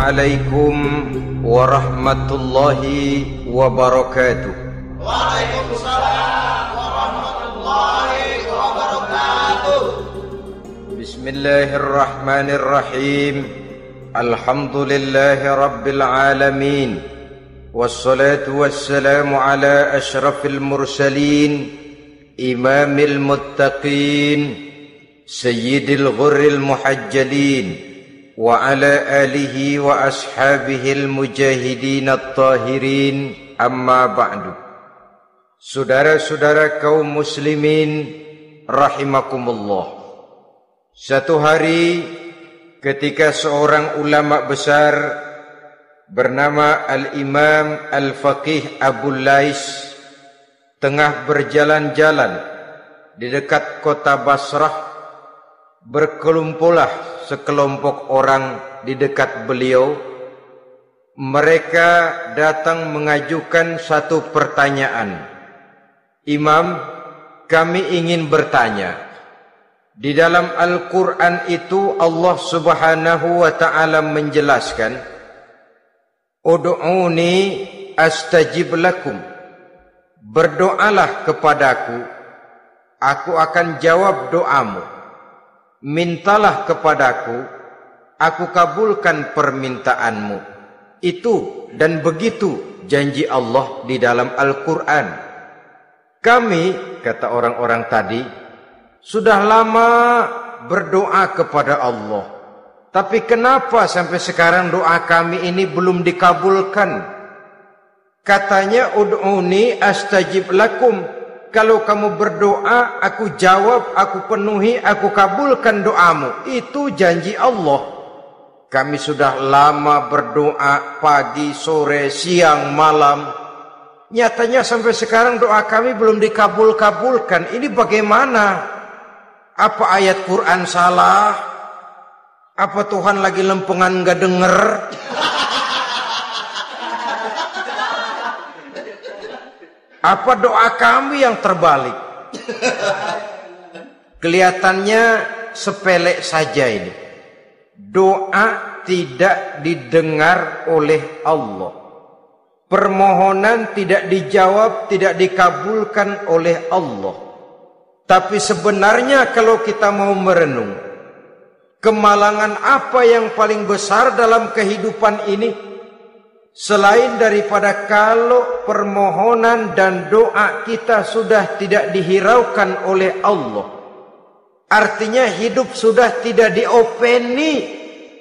Assalamualaikum warahmatullahi wabarakatuh. Waalaikumsalam warahmatullahi wabarakatuh. Bismillahirrahmanirrahim. Alhamdulillahi rabbil alamin. Wassalatu wassalamu ala ashrafil mursalin, imamil muttaqin, sayyidil ghurril muhajjalin, wa ala alihi wa ashabihil mujahidin at-tahirin, amma ba'du. Saudara-saudara kaum muslimin rahimakumullah. Satu hari ketika seorang ulama besar bernama Al-Imam Al-Faqih Abu Lais tengah berjalan-jalan di dekat kota Basrah, berkelumpulah sekelompok orang di dekat beliau. Mereka datang mengajukan satu pertanyaan. Imam, kami ingin bertanya. Di dalam Al-Quran itu Allah Subhanahu wa ta'ala menjelaskan, Ud'uni astajib lakum. Berdoalah kepadaku, aku akan jawab doamu. Mintalah kepadaku, aku kabulkan permintaanmu. Itu dan begitu janji Allah di dalam Al-Quran. Kami, kata orang-orang tadi, sudah lama berdoa kepada Allah. Tapi kenapa sampai sekarang doa kami ini belum dikabulkan? Katanya, Ud'uni astajib lakum. Kalau kamu berdoa, aku jawab, aku penuhi, aku kabulkan doamu. Itu janji Allah. Kami sudah lama berdoa pagi, sore, siang, malam. Nyatanya sampai sekarang doa kami belum dikabulkan. Ini bagaimana? Apa ayat Quran salah? Apa Tuhan lagi lempengan gak denger? Apa doa kami yang terbalik? Kelihatannya sepele saja ini. Doa tidak didengar oleh Allah. Permohonan tidak dijawab, tidak dikabulkan oleh Allah. Tapi sebenarnya kalau kita mau merenung, kemalangan apa yang paling besar dalam kehidupan ini? Selain daripada kalau permohonan dan doa kita sudah tidak dihiraukan oleh Allah, artinya hidup sudah tidak diopeni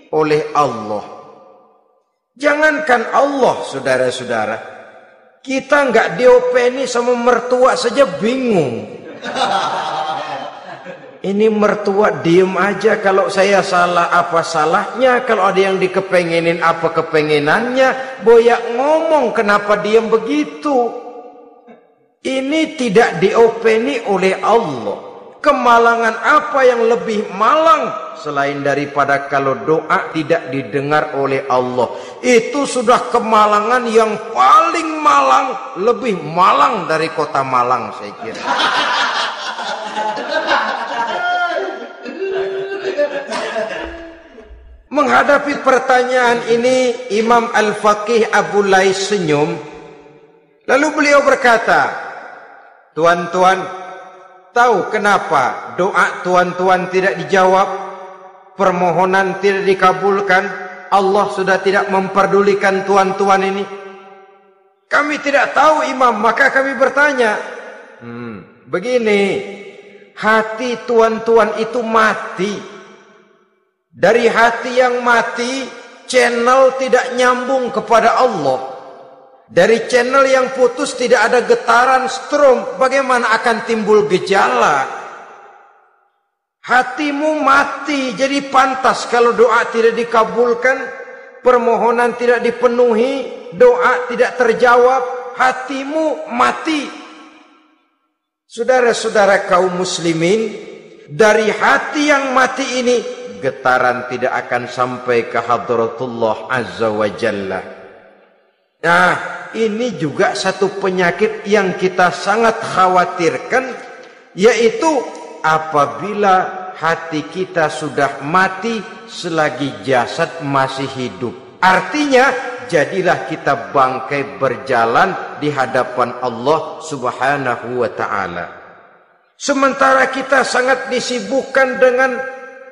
oleh Allah. Jangankan Allah, saudara-saudara, kita nggak diopeni sama mertua saja bingung. Ini mertua diem aja, kalau saya salah apa salahnya, kalau ada yang dikepengenin apa kepengenannya, boyak ngomong kenapa diem begitu. Ini tidak diopeni oleh Allah. Kemalangan apa yang lebih malang selain daripada kalau doa tidak didengar oleh Allah? Itu sudah kemalangan yang paling malang, lebih malang dari kota Malang saya kira. Menghadapi pertanyaan ini, Imam Al-Faqih Abu Lais senyum. Lalu beliau berkata, tuan-tuan, tahu kenapa doa tuan-tuan tidak dijawab? Permohonan tidak dikabulkan? Allah sudah tidak memperdulikan tuan-tuan ini? Kami tidak tahu, Imam, maka kami bertanya. Begini, hati tuan-tuan itu mati. Dari hati yang mati, channel tidak nyambung kepada Allah. Dari channel yang putus tidak ada getaran strom, bagaimana akan timbul gejala? Hatimu mati, jadi pantas kalau doa tidak dikabulkan, permohonan tidak dipenuhi, doa tidak terjawab, hatimu mati. Saudara-saudara kaum muslimin, dari hati yang mati ini, getaran tidak akan sampai ke hadratullah azza wa jalla. Nah, ini juga satu penyakit yang kita sangat khawatirkan, yaitu apabila hati kita sudah mati selagi jasad masih hidup. Artinya, jadilah kita bangkai berjalan di hadapan Allah Subhanahu wa ta'ala. Sementara kita sangat disibukkan dengan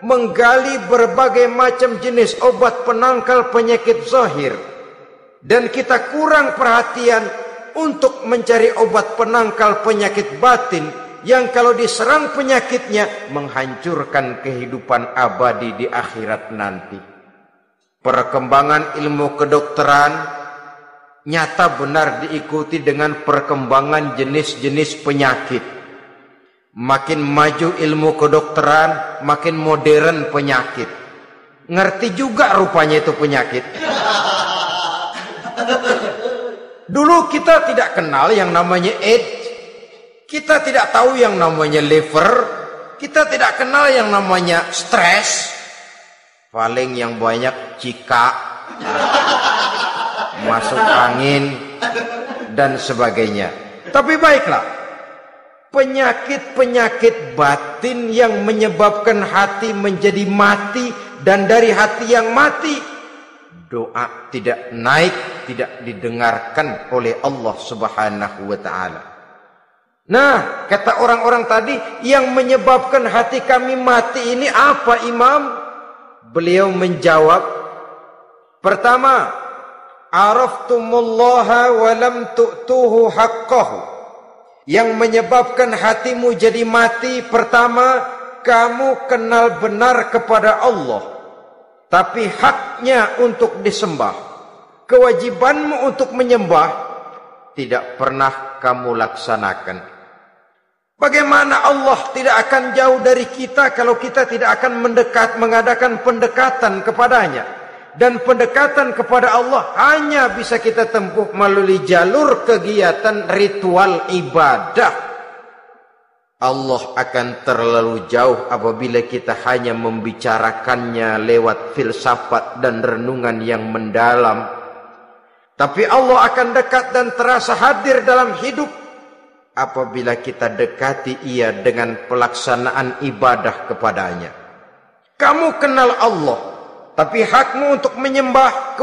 menggali berbagai macam jenis obat penangkal penyakit zahir, dan kita kurang perhatian untuk mencari obat penangkal penyakit batin yang kalau diserang penyakitnya menghancurkan kehidupan abadi di akhirat nanti. Perkembangan ilmu kedokteran nyata benar diikuti dengan perkembangan jenis-jenis penyakit. Makin maju ilmu kedokteran, makin modern penyakit. Ngerti juga rupanya itu penyakit. Dulu kita tidak kenal yang namanya AIDS. Kita tidak tahu yang namanya liver. Kita tidak kenal yang namanya stres. Paling yang banyak cika, masuk angin, dan sebagainya. Tapi baiklah. Penyakit-penyakit batin yang menyebabkan hati menjadi mati, dan dari hati yang mati doa tidak naik, tidak didengarkan oleh Allah Subhanahu wa ta'ala. Nah, kata orang-orang tadi, yang menyebabkan hati kami mati ini apa, Imam? Beliau menjawab, pertama, araftumullaha wa lam tu'tuhu haqqahu. Yang menyebabkan hatimu jadi mati, pertama, kamu kenal benar kepada Allah, tapi haknya untuk disembah, kewajibanmu untuk menyembah, tidak pernah kamu laksanakan. Bagaimana Allah tidak akan jauh dari kita kalau kita tidak akan mengadakan pendekatan kepadanya? Dan pendekatan kepada Allah hanya bisa kita tempuh melalui jalur kegiatan ritual ibadah. Allah akan terlalu jauh apabila kita hanya membicarakannya lewat filsafat dan renungan yang mendalam. Tapi Allah akan dekat dan terasa hadir dalam hidup apabila kita dekati Ia dengan pelaksanaan ibadah kepadanya. Kamu kenal Allah, tapi hakmu untuk menyembah,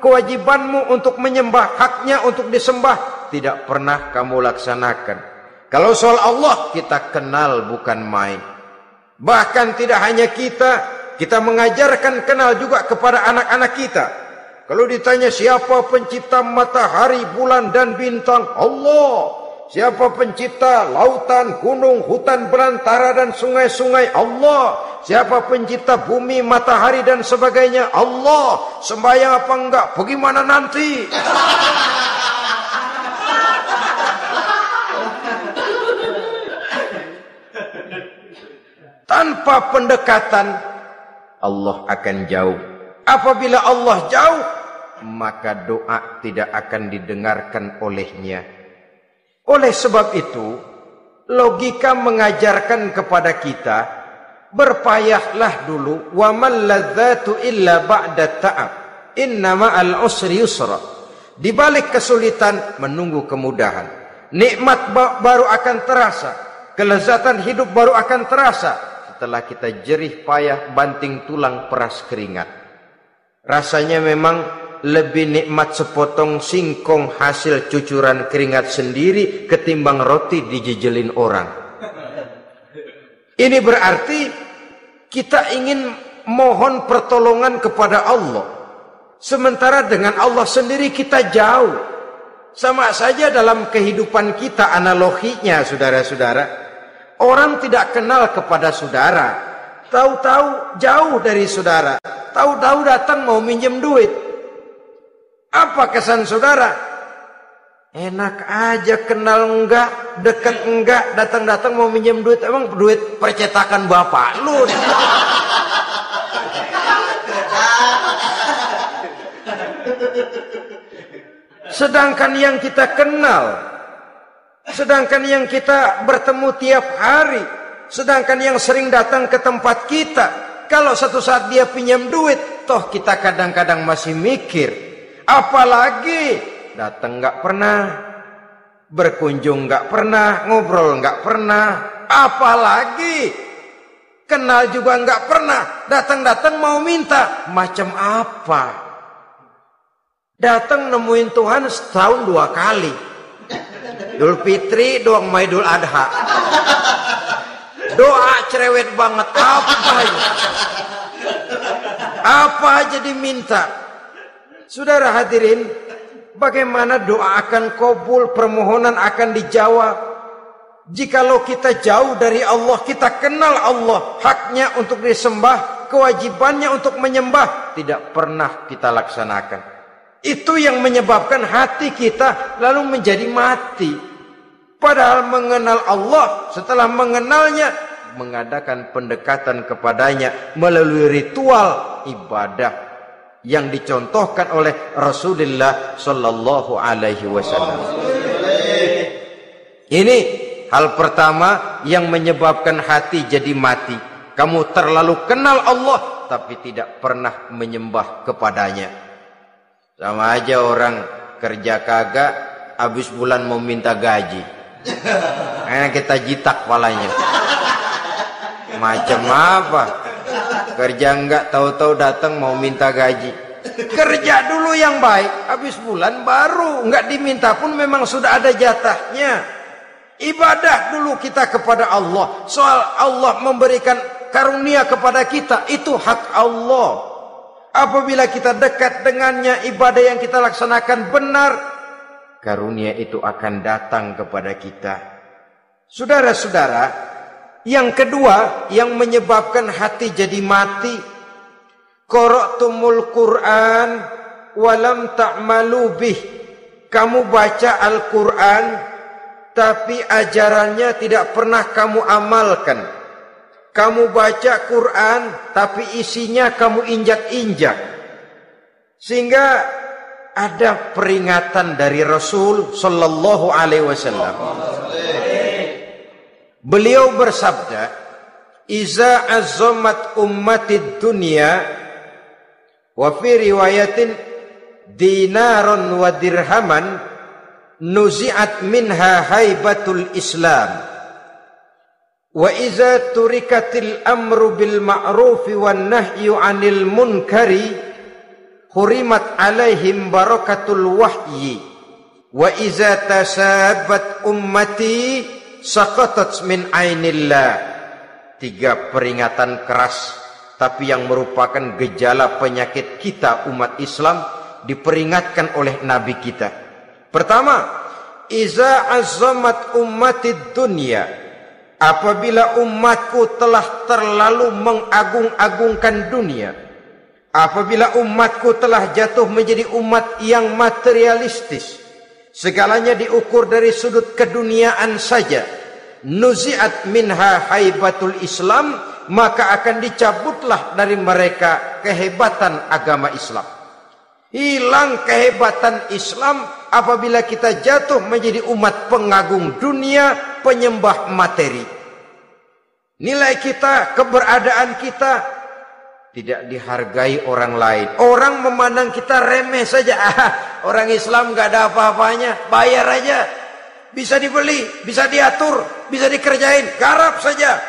kewajibanmu untuk menyembah, haknya untuk disembah, tidak pernah kamu laksanakan. Kalau soal Allah kita kenal bukan main. Bahkan tidak hanya kita mengajarkan kenal juga kepada anak-anak kita. Kalau ditanya siapa pencipta matahari, bulan dan bintang, Allah. Siapa pencipta lautan, gunung, hutan belantara dan sungai-sungai, Allah. Siapa pencipta bumi, matahari dan sebagainya, Allah. Sembahyang apa enggak? Bagaimana nanti? Tanpa pendekatan, Allah akan jauh. Apabila Allah jauh, maka doa tidak akan didengarkan olehnya. Oleh sebab itu, logika mengajarkan kepada kita, berpayahlah dulu, wa mal ladzatu illa ba'da ta'ab, inna ma'al usri yusra. Di balik kesulitan menunggu kemudahan. Nikmat baru akan terasa, kelezatan hidup baru akan terasa setelah kita jerih payah banting tulang peras keringat. Rasanya memang lebih nikmat sepotong singkong hasil cucuran keringat sendiri ketimbang roti dijejelin orang. Ini berarti kita ingin mohon pertolongan kepada Allah, sementara dengan Allah sendiri kita jauh. Sama saja dalam kehidupan kita analoginya, saudara-saudara. Orang tidak kenal kepada saudara, tahu-tahu jauh dari saudara, tahu-tahu datang mau minjem duit. Apa kesan saudara? Enak aja, kenal enggak, dekat enggak, datang-datang mau minjem duit. Emang duit percetakan bapak lu? Sedangkan yang kita kenal, sedangkan yang kita bertemu tiap hari, sedangkan yang sering datang ke tempat kita, kalau satu saat dia pinjam duit, toh kita kadang-kadang masih mikir. Apalagi datang nggak pernah, berkunjung nggak pernah, ngobrol nggak pernah, apalagi kenal juga nggak pernah, datang-datang mau minta, macam apa? Datang nemuin Tuhan setahun 2 kali. Idul Fitri, doang Idul Adha. Doa cerewet banget. Apa aja diminta. Saudara hadirin, bagaimana doa akan kabul, permohonan akan dijawab? Jikalau kita jauh dari Allah, kita kenal Allah, haknya untuk disembah, kewajibannya untuk menyembah, tidak pernah kita laksanakan. Itu yang menyebabkan hati kita lalu menjadi mati. Padahal mengenal Allah, setelah mengenalnya, mengadakan pendekatan kepadanya melalui ritual ibadah yang dicontohkan oleh Rasulullah Sallallahu Alaihi Wasallam. Ini hal pertama yang menyebabkan hati jadi mati. Kamu terlalu kenal Allah tapi tidak pernah menyembah kepadanya. Sama aja orang kerja kagak, habis bulan mau minta gaji. Karena kita jitak palanya. Macam apa? Kerja enggak, tahu-tahu datang mau minta gaji. Kerja dulu yang baik, habis bulan baru enggak diminta pun memang sudah ada jatahnya. Ibadah dulu kita kepada Allah. Soal Allah memberikan karunia kepada kita, itu hak Allah. Apabila kita dekat dengannya, ibadah yang kita laksanakan benar, karunia itu akan datang kepada kita. Saudara-saudara, yang kedua yang menyebabkan hati jadi mati, qara'tumul Qur'an walam ta'malu bih. Kamu baca Al-Qur'an tapi ajarannya tidak pernah kamu amalkan. Kamu baca Quran tapi isinya kamu injak-injak. Sehingga ada peringatan dari Rasul Sallallahu Alaihi Wasallam. Beliau bersabda, "Iza azzamat ummatid dunya wa fi riwayatin dinaron wa dirhaman nuzi'at minha haibatul Islam. Wa iza turikatil amru bil ma'rufi wan nahyu 'anil munkari hurimat 'alaihim barakatul wahyi wa iza tasabat ummati saqatat min 'ainillah." 3 peringatan keras tapi yang merupakan gejala penyakit kita umat Islam diperingatkan oleh Nabi kita. Pertama, iza azzamat ummatid dunya. Apabila umatku telah terlalu mengagung-agungkan dunia, apabila umatku telah jatuh menjadi umat yang materialistis, segalanya diukur dari sudut keduniaan saja, nuzi'at minha haibatul Islam, maka akan dicabutlah dari mereka kehebatan agama Islam. Hilang kehebatan Islam apabila kita jatuh menjadi umat pengagung dunia, penyembah materi. Nilai kita, keberadaan kita tidak dihargai orang lain. Orang memandang kita remeh saja. Orang Islam gak ada apa-apanya, bayar aja. Bisa dibeli, bisa diatur, bisa dikerjain, garap saja.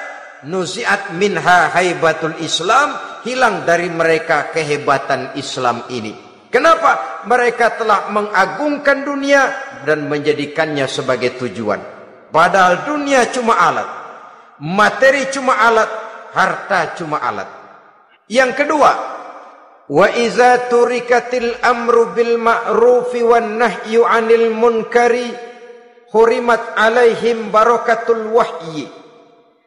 Nuzi'at minha haibatul Islam, hilang dari mereka kehebatan Islam ini. Kenapa? Mereka telah mengagungkan dunia dan menjadikannya sebagai tujuan. Padahal dunia cuma alat, materi cuma alat, harta cuma alat. Yang kedua, wa iza turikatil amru bil ma'rufi wan nahyu 'anil munkari hurimat 'alaihim barakatul wahyi.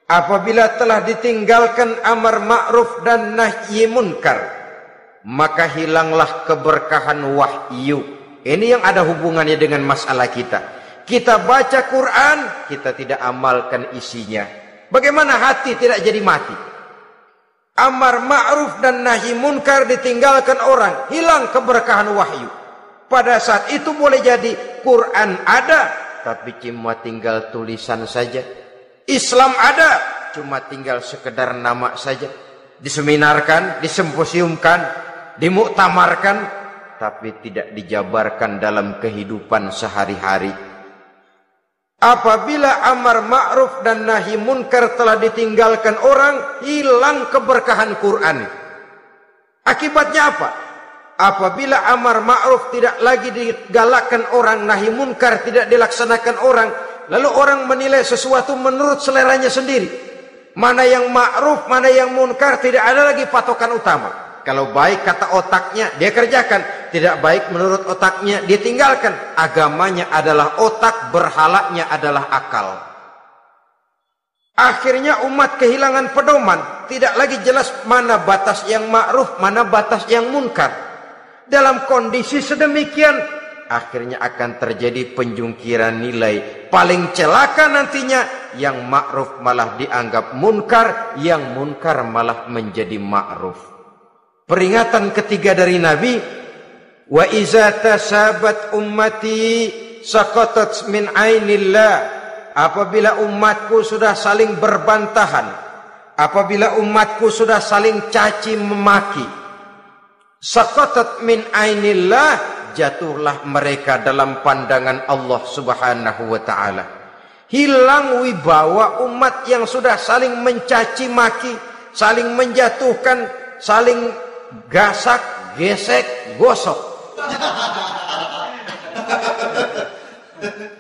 Apabila telah ditinggalkan amar ma'ruf dan nahi munkar, maka hilanglah keberkahan wahyu. Ini yang ada hubungannya dengan masalah kita. Kita baca Quran, kita tidak amalkan isinya. Bagaimana hati tidak jadi mati? Amar ma'ruf dan nahi munkar ditinggalkan orang, hilang keberkahan wahyu. Pada saat itu boleh jadi Quran ada, tapi cuma tinggal tulisan saja. Islam ada, cuma tinggal sekedar nama saja. Diseminarkan, disimposiumkan, dimuktamarkan, tapi tidak dijabarkan dalam kehidupan sehari-hari. Apabila amar ma'ruf dan nahi munkar telah ditinggalkan orang, hilang keberkahan Quran. Akibatnya apa? apabila amar ma'ruf tidak lagi digalakkan orang, nahi munkar tidak dilaksanakan orang, lalu orang menilai sesuatu menurut seleranya sendiri. Mana yang ma'ruf, mana yang munkar, tidak ada lagi patokan utama. Kalau baik kata otaknya, dia kerjakan. Tidak baik menurut otaknya, dia tinggalkan. Agamanya adalah otak, berhalanya adalah akal. Akhirnya umat kehilangan pedoman. Tidak lagi jelas mana batas yang ma'ruf, mana batas yang munkar. Dalam kondisi sedemikian, akhirnya akan terjadi penjungkiran nilai. Paling celaka nantinya, yang ma'ruf malah dianggap munkar, yang munkar malah menjadi ma'ruf. Peringatan ketiga dari Nabi, wa iza tasabat ummati saqatat min ainillah. Apabila umatku sudah saling berbantahan, apabila umatku sudah saling caci memaki, saqatat min ainillah, jatuhlah mereka dalam pandangan Allah Subhanahu wa ta'ala. Hilang wibawa umat yang sudah saling mencaci maki, saling menjatuhkan, saling gasak, gesek, gosok.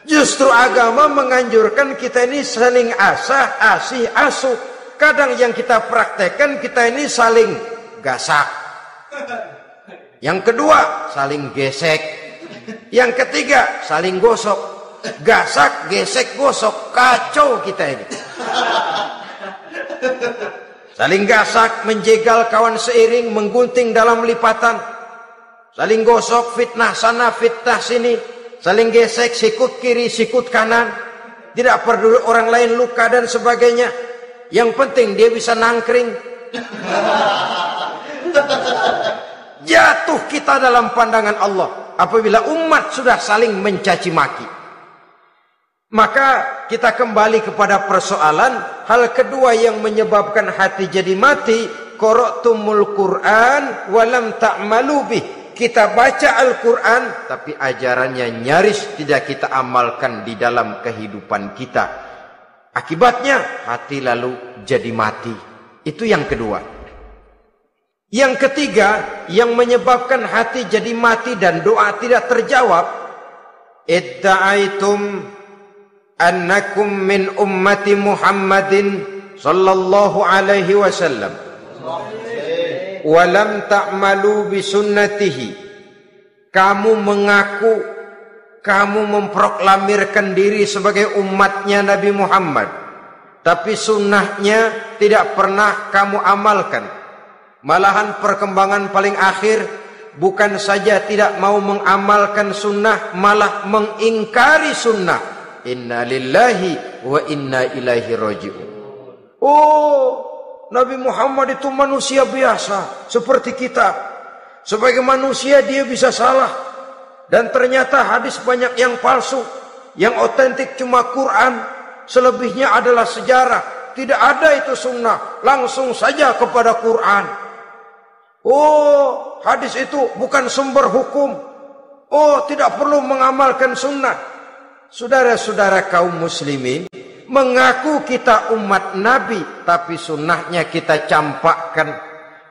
Justru agama menganjurkan kita ini saling asah, asih, asuh. Kadang yang kita praktekkan, kita ini saling gasak. Yang kedua, saling gesek. Yang ketiga, saling gosok. Gasak, gesek, gosok. Kacau kita ini. Saling gasak, menjegal kawan seiring, menggunting dalam lipatan. Saling gosok, fitnah sana, fitnah sini. Saling gesek, sikut kiri, sikut kanan. Tidak peduli orang lain luka dan sebagainya. Yang penting dia bisa nangkring. Jatuh kita dalam pandangan Allah apabila umat sudah saling mencaci maki. Maka kita kembali kepada persoalan. Hal kedua yang menyebabkan hati jadi mati, qara'tumul Qur'an walam ta'malu bih. Kita baca Al-Quran, tapi ajarannya nyaris tidak kita amalkan di dalam kehidupan kita. Akibatnya, hati lalu jadi mati. Itu yang kedua. Yang ketiga, yang menyebabkan hati jadi mati dan doa tidak terjawab. Idda'aitum annakum min ummati Muhammadin sallallahu alaihi wasallam. Walam ta'malu bisunnatihi. Kamu mengaku, kamu memproklamirkan diri sebagai umatnya Nabi Muhammad, tapi sunnahnya tidak pernah kamu amalkan. Malahan perkembangan paling akhir, bukan saja tidak mau mengamalkan sunnah, malah mengingkari sunnah. Inna lillahi wa inna ilaihi raji'un. Oh, Nabi Muhammad itu manusia biasa seperti kita. Sebagai manusia dia bisa salah. Dan ternyata hadis banyak yang palsu. Yang otentik cuma Quran. Selebihnya adalah sejarah. Tidak ada itu sunnah. Langsung saja kepada Quran. Oh, hadis itu bukan sumber hukum. Oh, tidak perlu mengamalkan sunnah. Saudara-saudara kaum muslimin, mengaku kita umat Nabi, tapi sunnahnya kita campakkan,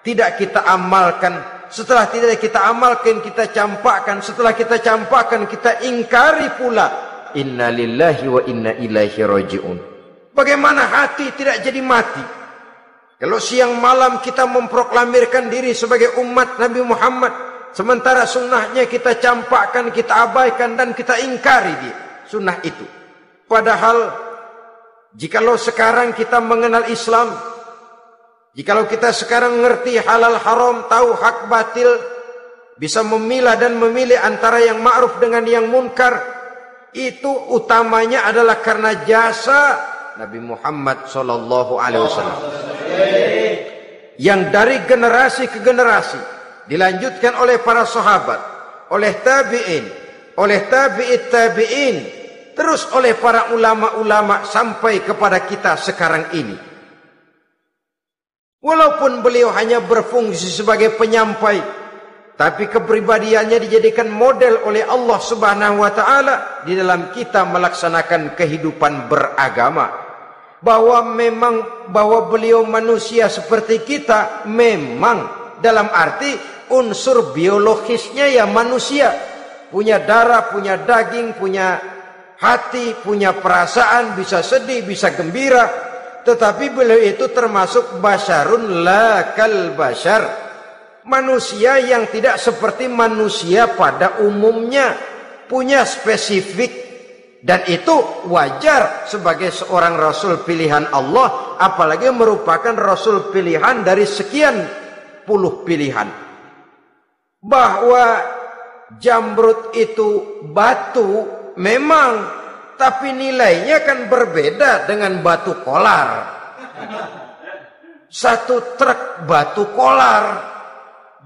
tidak kita amalkan. Setelah tidak kita amalkan, kita campakkan. Setelah kita campakkan, kita ingkari pula. Inna lillahi wa inna ilaihi raji'un. Bagaimana hati tidak jadi mati? Kalau siang malam kita memproklamirkan diri sebagai umat Nabi Muhammad, sementara sunnahnya kita campakkan, kita abaikan, dan kita ingkari dia, sunnah itu. Padahal jikalau sekarang kita mengenal Islam, jikalau kita sekarang mengerti halal haram, tahu hak batil, bisa memilah dan memilih antara yang ma'ruf dengan yang munkar, itu utamanya adalah karena jasa Nabi Muhammad sallallahu alaihi wasallam. Yang dari generasi ke generasi dilanjutkan oleh para sahabat, oleh tabi'in, oleh tabi'it tabi'in, terus oleh para ulama-ulama sampai kepada kita sekarang ini. Walaupun beliau hanya berfungsi sebagai penyampai, tapi kepribadiannya dijadikan model oleh Allah Subhanahu wa taala di dalam kita melaksanakan kehidupan beragama. Bahwa beliau manusia seperti kita, memang dalam arti unsur biologisnya ya manusia. Punya darah, punya daging, punya hati, punya perasaan, bisa sedih, bisa gembira. Tetapi beliau itu termasuk basyarun la kal basyar. Manusia yang tidak seperti manusia pada umumnya. Punya spesifik. Dan itu wajar sebagai seorang Rasul pilihan Allah. Apalagi merupakan Rasul pilihan dari sekian puluh pilihan. Bahwa jamrud itu batu memang, tapi nilainya kan berbeda dengan batu kolar. Satu truk batu kolar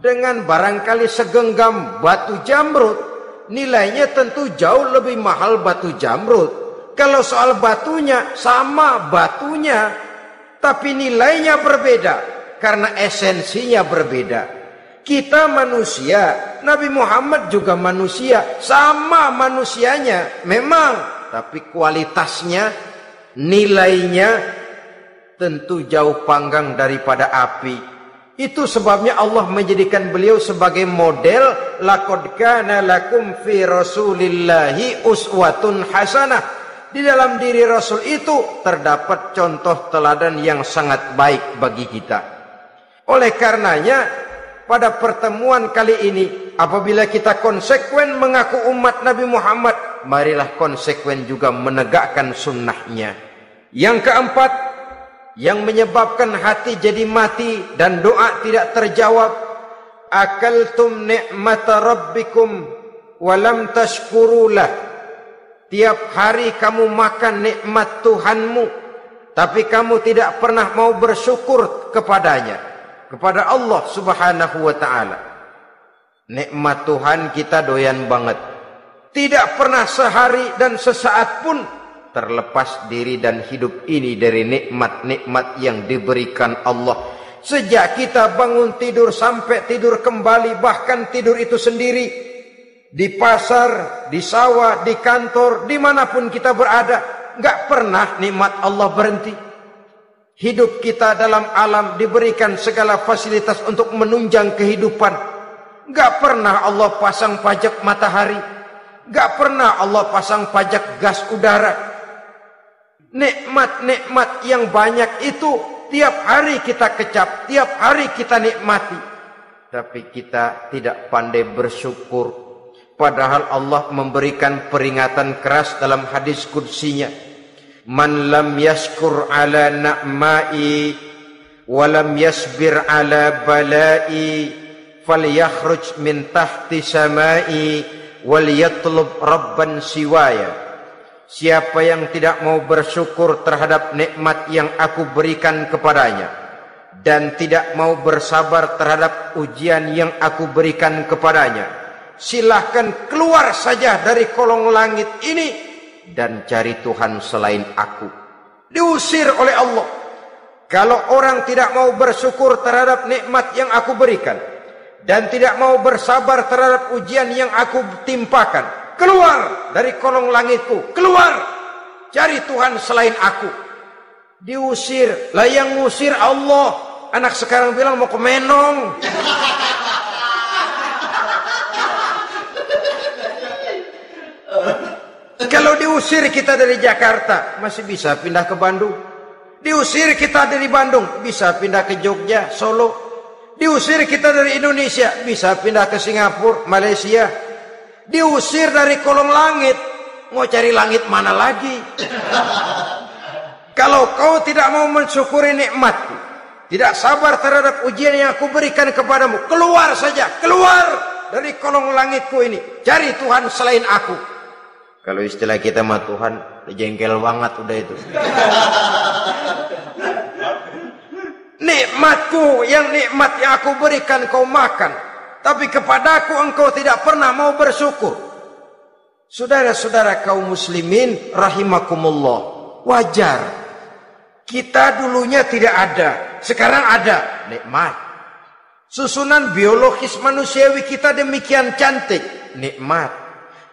dengan barangkali segenggam batu jamrud, nilainya tentu jauh lebih mahal batu jamrud. Kalau soal batunya, sama batunya, tapi nilainya berbeda karena esensinya berbeda. Kita manusia, Nabi Muhammad juga manusia, sama manusianya memang, tapi kualitasnya, nilainya tentu jauh panggang daripada api. Itu sebabnya Allah menjadikan beliau sebagai model. Laqad kana lakum fi rasulillahi uswatun hasanah. Di dalam diri Rasul itu terdapat contoh teladan yang sangat baik bagi kita. Oleh karenanya, pada pertemuan kali ini, apabila kita konsekuen mengaku umat Nabi Muhammad, marilah konsekuen juga menegakkan sunnahnya. Yang keempat, yang menyebabkan hati jadi mati dan doa tidak terjawab, akaltum ni'mata rabbikum walam tashkurulah. Tiap hari kamu makan nikmat Tuhanmu, tapi kamu tidak pernah mau bersyukur kepadanya, kepada Allah subhanahu wa ta'ala. Nikmat Tuhan kita doyan banget, tidak pernah sehari dan sesaat pun terlepas diri dan hidup ini dari nikmat-nikmat yang diberikan Allah. Sejak kita bangun tidur sampai tidur kembali, bahkan tidur itu sendiri, di pasar, di sawah, di kantor, dimanapun kita berada, gak pernah nikmat Allah berhenti. Hidup kita dalam alam diberikan segala fasilitas untuk menunjang kehidupan. Gak pernah Allah pasang pajak matahari, gak pernah Allah pasang pajak gas udara. Nikmat-nikmat yang banyak itu tiap hari kita kecap, tiap hari kita nikmati. Tapi kita tidak pandai bersyukur. Padahal Allah memberikan peringatan keras dalam hadis qudsinya. Man lam yashkur ala na'mai walam yasbir ala balai falyakhruj min tahti samai wal yatlub rabban siwaya. Siapa yang tidak mau bersyukur terhadap nikmat yang aku berikan kepadanya dan tidak mau bersabar terhadap ujian yang aku berikan kepadanya, silahkan keluar saja dari kolong langit ini dan cari Tuhan selain aku. Diusir oleh Allah. Kalau orang tidak mau bersyukur terhadap nikmat yang aku berikan dan tidak mau bersabar terhadap ujian yang aku timpakan, keluar dari kolong langitku, keluar, cari Tuhan selain aku. Diusir. Lah yang ngusir Allah. Anak sekarang bilang mau ke Menong. Kalau diusir kita dari Jakarta, masih bisa pindah ke Bandung. Diusir kita dari Bandung, bisa pindah ke Jogja, Solo. Diusir kita dari Indonesia, bisa pindah ke Singapura, Malaysia. Diusir dari kolong langit, mau cari langit mana lagi? Kalau kau tidak mau mensyukuri nikmatku, tidak sabar terhadap ujian yang aku berikan kepadamu, keluar saja, keluar dari kolong langitku ini, cari Tuhan selain aku. Kalau istilah kita mah Tuhan, jengkel banget udah itu. Nikmatku, yang nikmat yang aku berikan kau makan, tapi kepadaku engkau tidak pernah mau bersyukur. Saudara-saudara kaum muslimin rahimakumullah, wajar. Kita dulunya tidak ada, sekarang ada nikmat. Susunan biologis manusiawi kita demikian cantik, nikmat.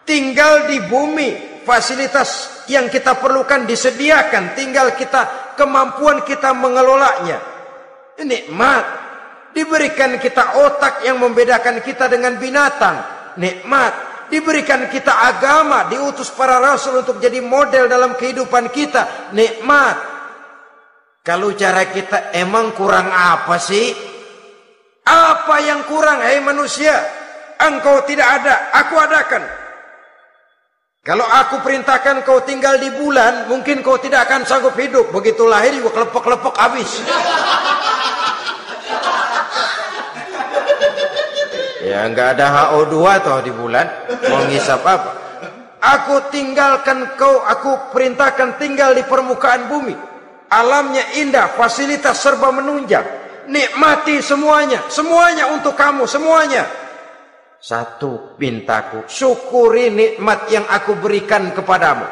Tinggal di bumi, fasilitas yang kita perlukan disediakan, tinggal kita, kemampuan kita mengelolanya, nikmat. Diberikan kita otak yang membedakan kita dengan binatang, nikmat. Diberikan kita agama, diutus para rasul untuk jadi model dalam kehidupan kita, nikmat. Kalau cara kita emang kurang apa sih? Apa yang kurang, hai manusia? Engkau tidak ada, aku adakan. Kalau aku perintahkan kau tinggal di bulan, mungkin kau tidak akan sanggup hidup. Begitu lahir juga kelepek-kelepek habis. Ya nggak ada HO2 toh di bulan. Mau ngisap apa? Aku tinggalkan kau, aku perintahkan tinggal di permukaan bumi. Alamnya indah, fasilitas serba menunjang. Nikmati semuanya, semuanya untuk kamu, semuanya. Satu pintaku, syukuri nikmat yang aku berikan kepadamu.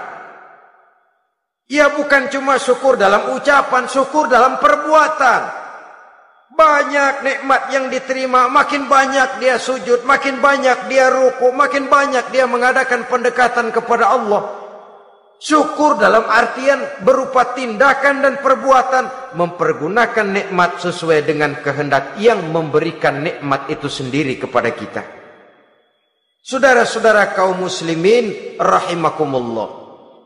Ya bukan cuma syukur dalam ucapan, syukur dalam perbuatan. Banyak nikmat yang diterima, makin banyak dia sujud, makin banyak dia ruku, makin banyak dia mengadakan pendekatan kepada Allah. Syukur dalam artian berupa tindakan dan perbuatan, mempergunakan nikmat sesuai dengan kehendak yang memberikan nikmat itu sendiri kepada kita. Saudara-saudara kaum muslimin rahimakumullah,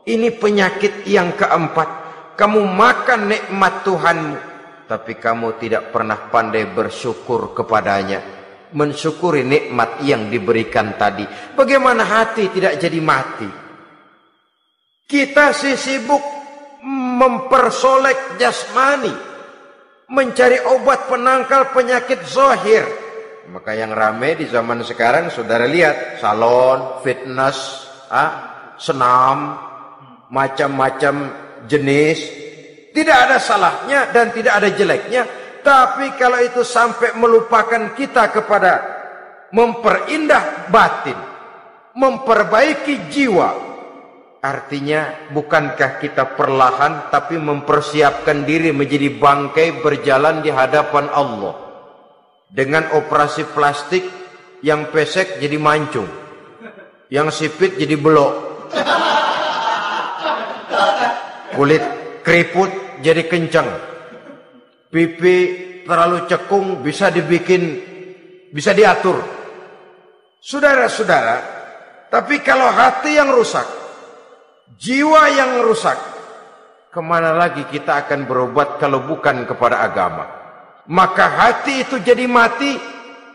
ini penyakit yang keempat. Kamu makan nikmat Tuhanmu, tapi kamu tidak pernah pandai bersyukur kepadanya, mensyukuri nikmat yang diberikan tadi. Bagaimana hati tidak jadi mati? Kita sibuk mempersolek jasmani, mencari obat penangkal penyakit zahir. Maka yang ramai di zaman sekarang, saudara lihat, salon, fitness, senam, macam-macam jenis. Tidak ada salahnya dan tidak ada jeleknya. Tapi kalau itu sampai melupakan kita kepada memperindah batin, memperbaiki jiwa, artinya bukankah kita perlahan tapi mempersiapkan diri menjadi bangkai berjalan di hadapan Allah. Dengan operasi plastik, yang pesek jadi mancung, yang sipit jadi belok, kulit keriput jadi kencang, pipi terlalu cekung bisa diatur. Saudara-saudara, tapi kalau hati yang rusak, jiwa yang rusak, kemana lagi kita akan berobat kalau bukan kepada agama? Maka hati itu jadi mati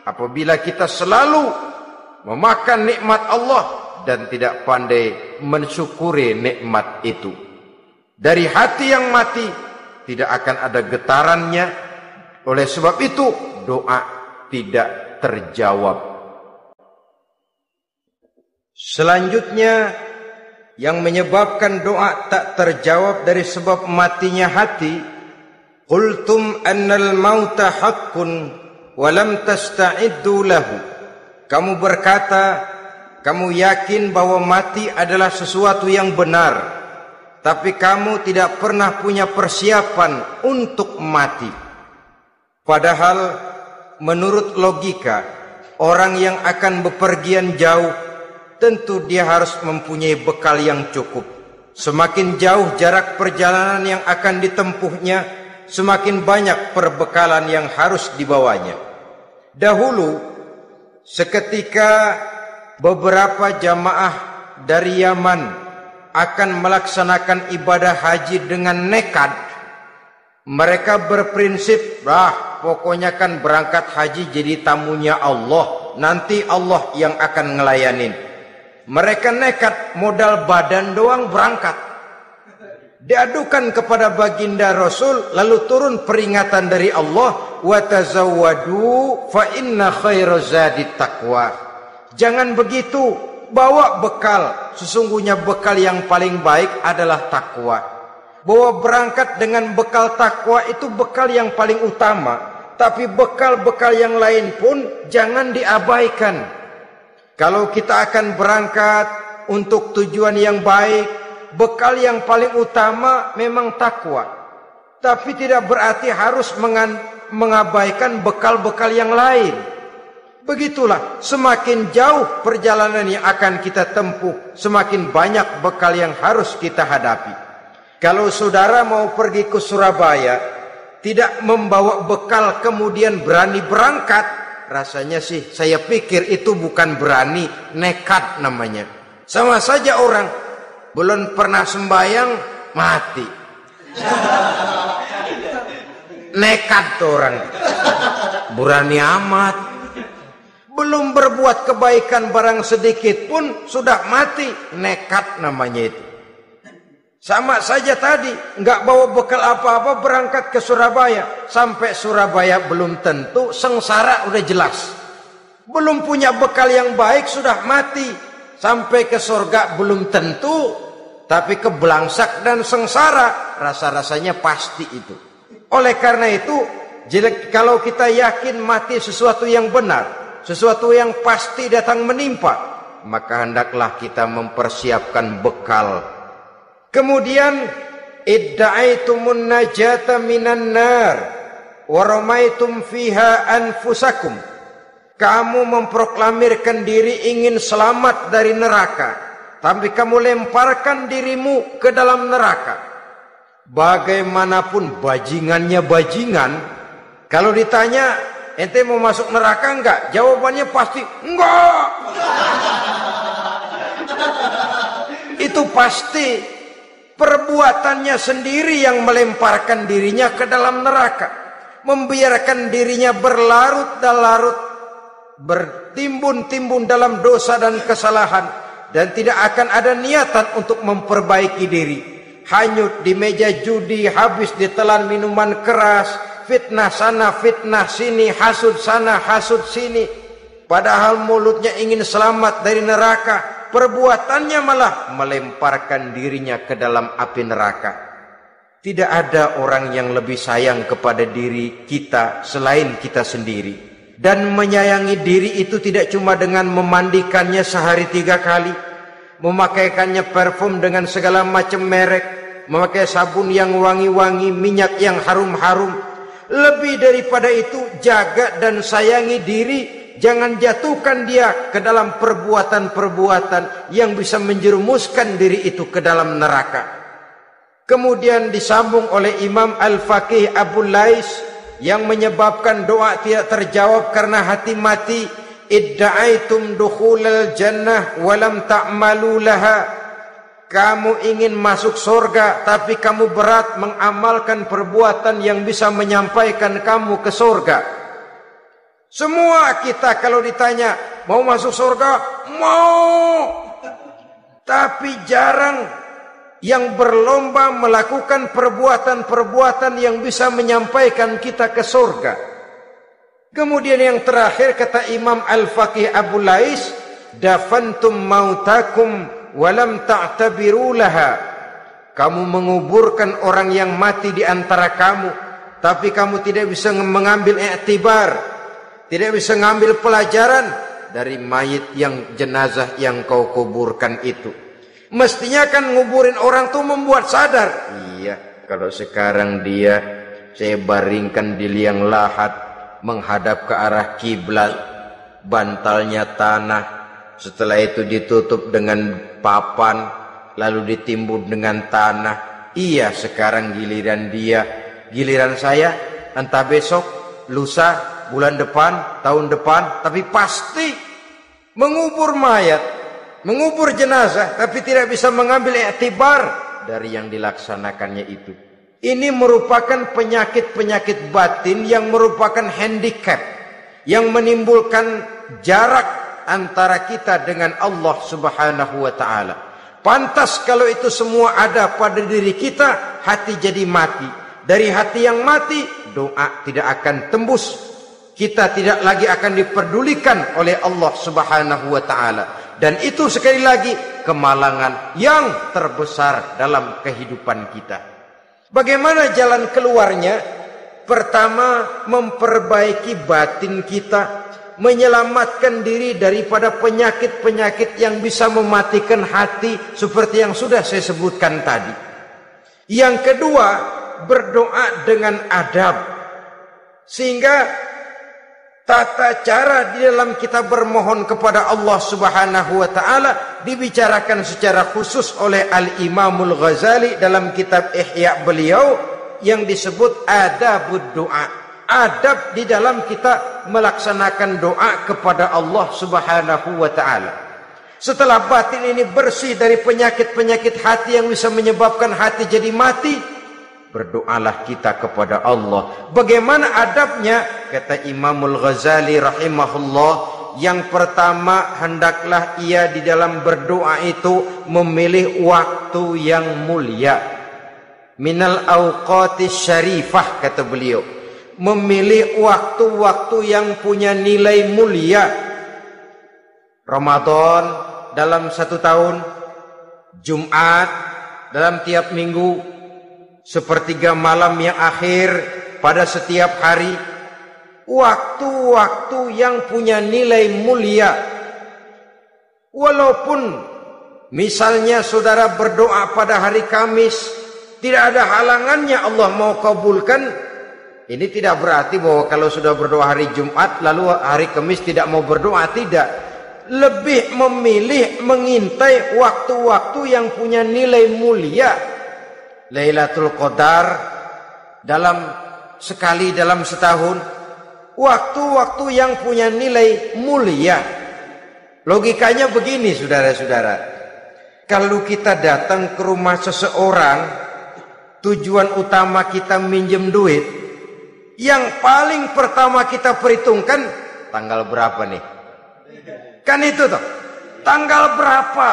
apabila kita selalu memakan nikmat Allah dan tidak pandai mensyukuri nikmat itu. Dari hati yang mati tidak akan ada getarannya. Oleh sebab itu doa tidak terjawab. Selanjutnya, yang menyebabkan doa tak terjawab dari sebab matinya hati, qultum annal mauta haqqun wa lam tasta'iddu lahu. Kamu berkata, kamu yakin bahwa mati adalah sesuatu yang benar, tapi kamu tidak pernah punya persiapan untuk mati. Padahal menurut logika, orang yang akan bepergian jauh tentu dia harus mempunyai bekal yang cukup. Semakin jauh jarak perjalanan yang akan ditempuhnya, semakin banyak perbekalan yang harus dibawanya. Dahulu, seketika beberapa jamaah dari Yaman akan melaksanakan ibadah haji dengan nekat, mereka berprinsip, pokoknya kan berangkat haji jadi tamunya Allah, nanti Allah yang akan ngelayanin. Mereka nekat, modal badan doang berangkat. Diadukan kepada baginda Rasul, lalu turun peringatan dari Allah, wa tazawwadu fa inna khairaz zadi taqwa. Jangan begitu, bawa bekal, sesungguhnya bekal yang paling baik adalah takwa. Bawa berangkat dengan bekal takwa itu bekal yang paling utama, tapi bekal-bekal yang lain pun jangan diabaikan. Kalau kita akan berangkat untuk tujuan yang baik, bekal yang paling utama memang takwa. Tapi tidak berarti harus mengabaikan bekal-bekal yang lain. Begitulah, semakin jauh perjalanan yang akan kita tempuh, semakin banyak bekal yang harus kita hadapi. Kalau saudara mau pergi ke Surabaya, tidak membawa bekal kemudian berani berangkat, rasanya sih saya pikir itu bukan berani, nekat namanya. Sama saja orang belum pernah sembahyang mati. Nekat tuh orang. Berani amat. Belum berbuat kebaikan barang sedikit pun sudah mati. Nekat namanya itu. Sama saja tadi, nggak bawa bekal apa-apa berangkat ke Surabaya. Sampai Surabaya belum tentu, sengsara udah jelas. Belum punya bekal yang baik sudah mati. Sampai ke surga belum tentu, tapi kebelangsak dan sengsara rasa-rasanya pasti itu. Oleh karena itu, kalau kita yakin mati sesuatu yang benar, sesuatu yang pasti datang menimpa, maka hendaklah kita mempersiapkan bekal. Kemudian idda'aitumun najata minan nar wa ramaitum fiha anfusakum. Kamu memproklamirkan diri ingin selamat dari neraka, tapi kamu lemparkan dirimu ke dalam neraka. Bagaimanapun bajingannya bajingan, kalau ditanya ente mau masuk neraka enggak? Jawabannya pasti enggak. Itu pasti perbuatannya sendiri yang melemparkan dirinya ke dalam neraka, membiarkan dirinya berlarut-larut, bertimbun-timbun dalam dosa dan kesalahan, dan tidak akan ada niatan untuk memperbaiki diri. Hanyut di meja judi, habis ditelan minuman keras, fitnah sana, fitnah sini, hasud sana, hasud sini. Padahal mulutnya ingin selamat dari neraka, perbuatannya malah melemparkan dirinya ke dalam api neraka. Tidak ada orang yang lebih sayang kepada diri kita selain kita sendiri. Dan menyayangi diri itu tidak cuma dengan memandikannya sehari 3 kali, memakaikannya parfum dengan segala macam merek, memakai sabun yang wangi-wangi, minyak yang harum-harum. Lebih daripada itu, jaga dan sayangi diri. Jangan jatuhkan dia ke dalam perbuatan-perbuatan yang bisa menjerumuskan diri itu ke dalam neraka. Kemudian disambung oleh Imam Al-Faqih Abu Lais yang menyebabkan doa tidak terjawab karena hati mati. Idda'aitum dukhulal jannah walam ta'malu laha. Kamu ingin masuk surga, tapi kamu berat mengamalkan perbuatan yang bisa menyampaikan kamu ke surga. Semua kita kalau ditanya mau masuk surga, mau. Tapi jarang yang berlomba melakukan perbuatan-perbuatan yang bisa menyampaikan kita ke surga. Kemudian yang terakhir kata Imam Al-Faqih Abu Lais, dafantum mautakum walam ta'tabiru laha. Kamu menguburkan orang yang mati di antara kamu, tapi kamu tidak bisa mengambil iktibar, tidak bisa mengambil pelajaran dari mayit yang jenazah yang kau kuburkan itu. Mestinya kan nguburin orang tuh membuat sadar. Iya, kalau sekarang dia saya baringkan di liang lahat, menghadap ke arah kiblat, bantalnya tanah, setelah itu ditutup dengan papan, lalu ditimbun dengan tanah. Iya, sekarang giliran dia, giliran saya, entah besok, lusa, bulan depan, tahun depan, tapi pasti mengubur mayat, mengubur jenazah, tapi tidak bisa mengambil iktibar dari yang dilaksanakannya itu. Ini merupakan penyakit-penyakit batin yang merupakan handicap, yang menimbulkan jarak antara kita dengan Allah Subhanahu wa ta'ala. Pantas kalau itu semua ada pada diri kita, hati jadi mati. Dari hati yang mati, doa tidak akan tembus. Kita tidak lagi akan diperdulikan oleh Allah Subhanahu wa ta'ala. Dan itu sekali lagi kemalangan yang terbesar dalam kehidupan kita. Bagaimana jalan keluarnya? Pertama, memperbaiki batin kita, menyelamatkan diri daripada penyakit-penyakit yang bisa mematikan hati seperti yang sudah saya sebutkan tadi. Yang kedua, berdoa dengan adab, sehingga tata cara di dalam kita bermohon kepada Allah Subhanahu wa ta'ala dibicarakan secara khusus oleh Al-Imamul Ghazali dalam kitab Ihya beliau. yang disebut adabud doa. Adab di dalam kita melaksanakan doa kepada Allah Subhanahu wa ta'ala. Setelah batin ini bersih dari penyakit-penyakit hati yang bisa menyebabkan hati jadi mati, berdoalah kita kepada Allah. Bagaimana adabnya? Kata Imamul Ghazali rahimahullah, yang pertama hendaklah ia di dalam berdoa itu memilih waktu yang mulia. Minal awqatis syarifah, kata beliau. Memilih waktu-waktu yang punya nilai mulia. Ramadan dalam 1 tahun, Jumat dalam tiap minggu, sepertiga malam yang akhir pada setiap hari. Waktu-waktu yang punya nilai mulia. Walaupun misalnya saudara berdoa pada hari Kamis, tidak ada halangannya Allah mau kabulkan. Ini tidak berarti bahwa kalau sudah berdoa hari Jumat lalu hari Kamis tidak mau berdoa, tidak. Lebih memilih mengintai waktu-waktu yang punya nilai mulia. Lailatul Qadar sekali dalam setahun. Waktu-waktu yang punya nilai mulia. Logikanya begini, saudara-saudara. Kalau kita datang ke rumah seseorang, tujuan utama kita minjem duit, yang paling pertama kita perhitungkan tanggal berapa nih? Kan itu toh, tanggal berapa?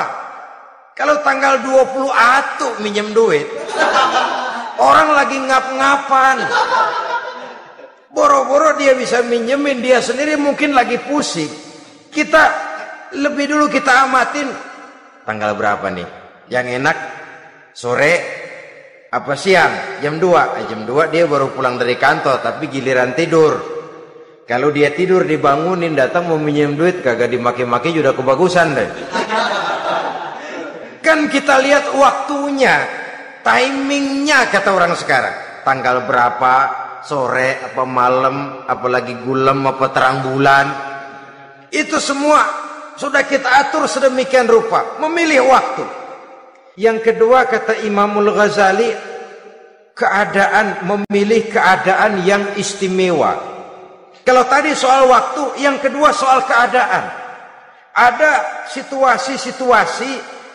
Kalau tanggal 20 atuh minjem duit, orang lagi ngap-ngapan, boro-boro dia bisa minjemin, dia sendiri mungkin lagi pusing. Kita lebih dulu kita amatin tanggal berapa nih? Yang enak sore apa siang? Jam 2. Jam 2 dia baru pulang dari kantor, tapi giliran tidur. Kalau dia tidur dibangunin, datang mau minjem duit, kagak dimaki-maki sudah kebagusan deh. Kan kita lihat waktunya, timingnya kata orang sekarang. Tanggal berapa, sore apa malam, apalagi gulem apa terang bulan. Itu semua sudah kita atur sedemikian rupa, memilih waktu. Yang kedua kata Imamul Ghazali, memilih keadaan yang istimewa. Kalau tadi soal waktu, yang kedua soal keadaan. Ada situasi-situasi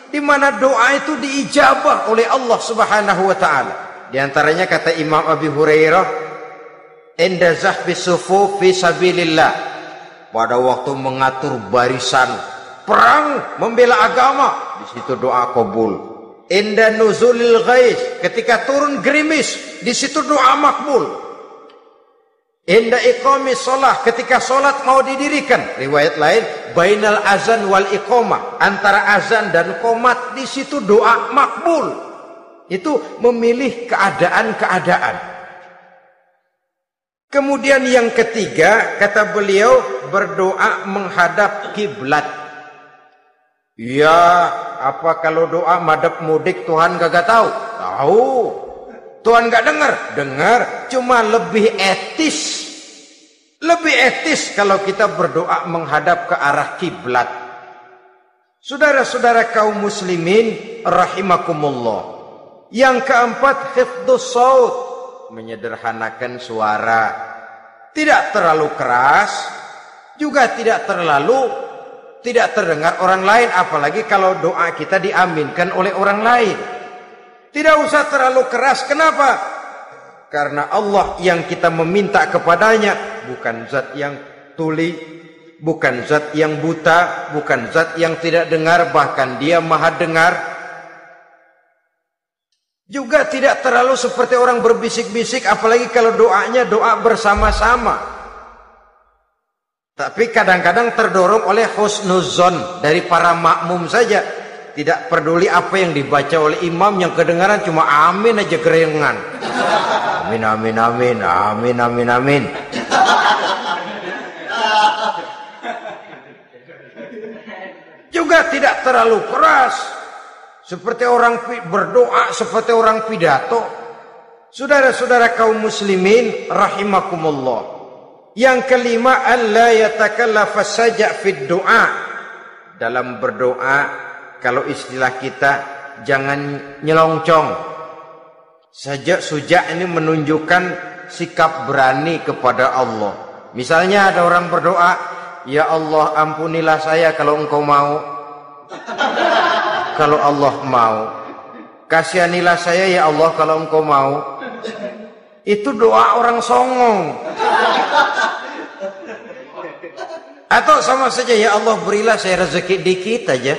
di mana doa itu diijabah oleh Allah Subhanahu wa taala. Di antaranya kata Imam Abi Hurairah, "Inda zahbi sufuf fi sabilillah." Pada waktu mengatur barisan perang membela agama, di situ doa kabul. Inda nuzulil ghais, ketika turun gerimis, di situ doa makbul. Inda iqamis shalah, ketika salat mau didirikan, riwayat lain bainal azan wal iqamah, antara azan dan qomat, di situ doa makbul. Itu memilih keadaan-keadaan. Kemudian yang ketiga kata beliau, berdoa menghadap kiblat. Ya, apa kalau doa madhab mudik Tuhan kagak tahu? Tahu. Tuhan gak dengar? Dengar, cuma lebih etis. Lebih etis kalau kita berdoa menghadap ke arah kiblat. Saudara-saudara kaum muslimin rahimakumullah. Yang keempat, hifdzus shaut, menyederhanakan suara. Tidak terlalu keras, juga tidak terdengar orang lain, apalagi kalau doa kita diaminkan oleh orang lain. Tidak usah terlalu keras. Kenapa? Karena Allah yang kita meminta kepadanya bukan zat yang tuli, bukan zat yang buta, bukan zat yang tidak dengar, bahkan dia maha dengar. Juga tidak terlalu seperti orang berbisik-bisik, apalagi kalau doanya doa bersama-sama. Tapi kadang-kadang terdorong oleh husnuzon dari para makmum saja. Tidak peduli apa yang dibaca oleh imam, yang kedengaran cuma amin aja kerengan. Amin, amin, amin, amin, amin, amin. Juga tidak terlalu keras, seperti orang berdoa, seperti orang pidato. Saudara-saudara kaum muslimin rahimakumullah. Yang kelima, alla yatakallafa saja' fid doa. Dalam berdoa, kalau istilah kita, jangan nyelongcong. Sujak ini menunjukkan sikap berani kepada Allah. Misalnya ada orang berdoa, ya Allah ampunilah saya kalau engkau mau. Kalau Allah mau. Kasihanilah saya ya Allah kalau engkau mau. Itu doa orang songong. Atau sama saja, ya Allah berilah saya rezeki dikit aja.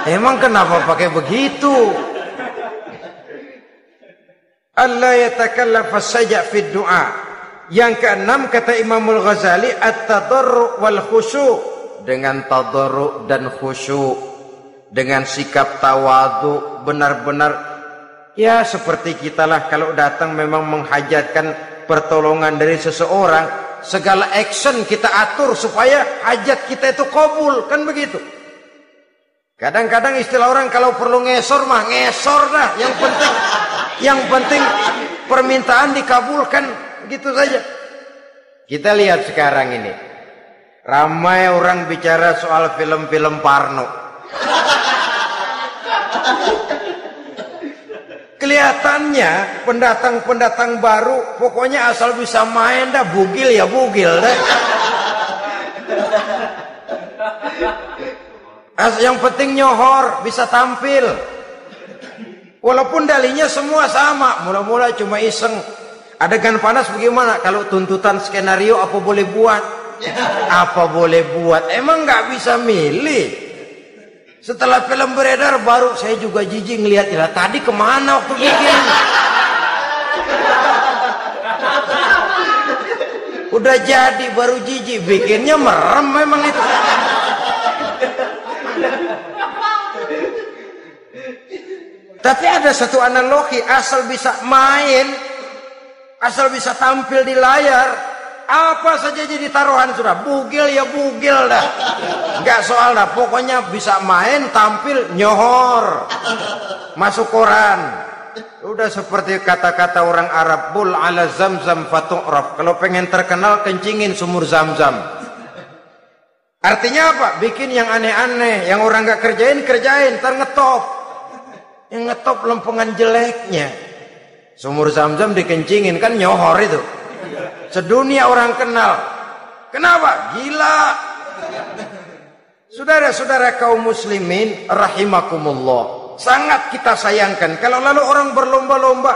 Emang kenapa pakai begitu? Allah yatakallaf as-saja' fi du'a. Yang keenam kata Imamul Ghazali, at-tadarru' wal khusyu'. Dengan tadarru' dan khusyuk, dengan sikap tawadu, benar-benar ya seperti kita lah kalau datang memang menghajatkan pertolongan dari seseorang, segala action kita atur supaya hajat kita itu kabul, kan begitu. Kadang-kadang istilah orang kalau perlu ngesor mah ngesor dah, yang penting permintaan dikabulkan, gitu saja. Kita lihat sekarang ini, ramai orang bicara soal film-film Parno. Kelihatannya pendatang-pendatang baru, pokoknya asal bisa main dah, bugil ya bugil dah. Yang penting nyohor, bisa tampil. Walaupun dalihnya semua sama, mula-mula cuma iseng. Adegan panas bagaimana? Kalau tuntutan skenario apa boleh buat? Apa boleh buat? Emang nggak bisa milih. Setelah film beredar baru saya juga jijik ngelihat, ya tadi kemana waktu bikin? Udah jadi baru jijik, bikinnya merem memang itu. Tapi ada satu analogi, asal bisa main, asal bisa tampil di layar, apa saja jadi taruhan sudah. Bugil ya bugil dah, nggak soal dah, pokoknya bisa main, tampil, nyohor, masuk koran. Udah seperti kata-kata orang Arab, bul ala zamzam fatu'raf. Kalau pengen terkenal kencingin sumur Zamzam. Artinya apa? Bikin yang aneh-aneh, yang orang nggak kerjain, ntar ngetop. Yang ngetop lempengan jeleknya. Sumur Zamzam dikencingin, kan nyohor itu. Sedunia orang kenal. Kenapa? Gila. Saudara-saudara kaum muslimin rahimakumullah, sangat kita sayangkan kalau lalu orang berlomba-lomba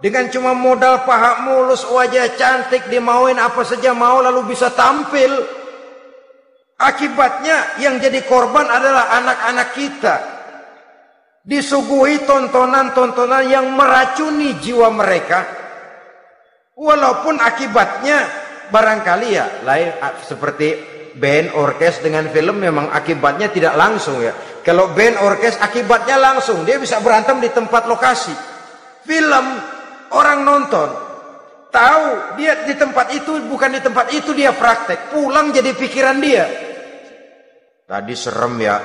dengan cuma modal paha mulus, wajah cantik, dimauin apa saja mau, lalu bisa tampil. Akibatnya yang jadi korban adalah anak-anak kita. Disuguhi tontonan-tontonan yang meracuni jiwa mereka. Walaupun akibatnya barangkali ya lain, seperti band orkes dengan film memang akibatnya tidak langsung ya. Kalau band orkes akibatnya langsung, dia bisa berantem di tempat lokasi. Film orang nonton tahu dia di tempat itu, bukan di tempat itu dia praktek, pulang jadi pikiran dia. Tadi serem ya,